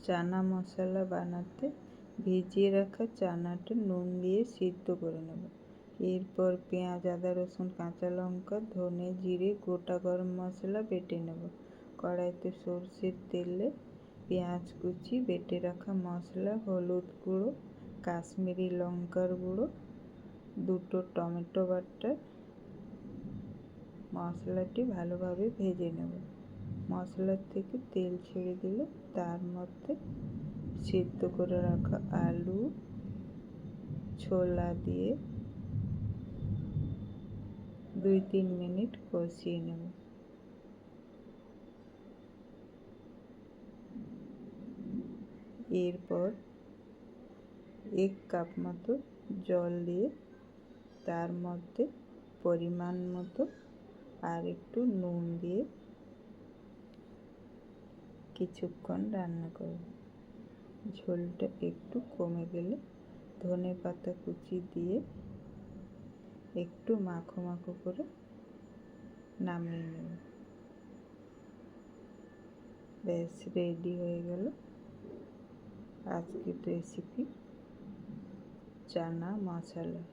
চানা মশলা বানাতে ভিজিয়ে রাখা চানাটা নুন দিয়ে সিদ্ধ করে নেব। এরপর পেঁয়াজ, আদা, রসুন, কাঁচা লঙ্কা, ধনে, জিরে, গোটা গরম মশলা বেটে নেব। কড়াইতে সরষের তেলে পেঁয়াজ কুচি, বেটে রাখা মশলা, হলুদ গুঁড়ো, কাশ্মীরি লঙ্কার গুঁড়ো, দুটো টমেটো বাটা, মশলাটি ভালোভাবে ভেজে নেব। মশলার থেকে তেল ছেড়ে দিলে তার মধ্যে সিদ্ধ করে রাখা আলু, ছোলা দিয়ে 2-3 মিনিট কষিয়ে নেব। এরপর 1 কাপ মতো জল দিয়ে তার মধ্যে পরিমাণ মতো আর একটু নুন দিয়ে কিছুক্ষণ রান্না করব। ঝোলটা একটু কমে গেলে ধনেপাতা কুচি দিয়ে একটু মাখো মাখো করে নামিয়ে নেব। ব্যাস রেডি হয়ে গেল আজকের রেসিপি চানা মশলা।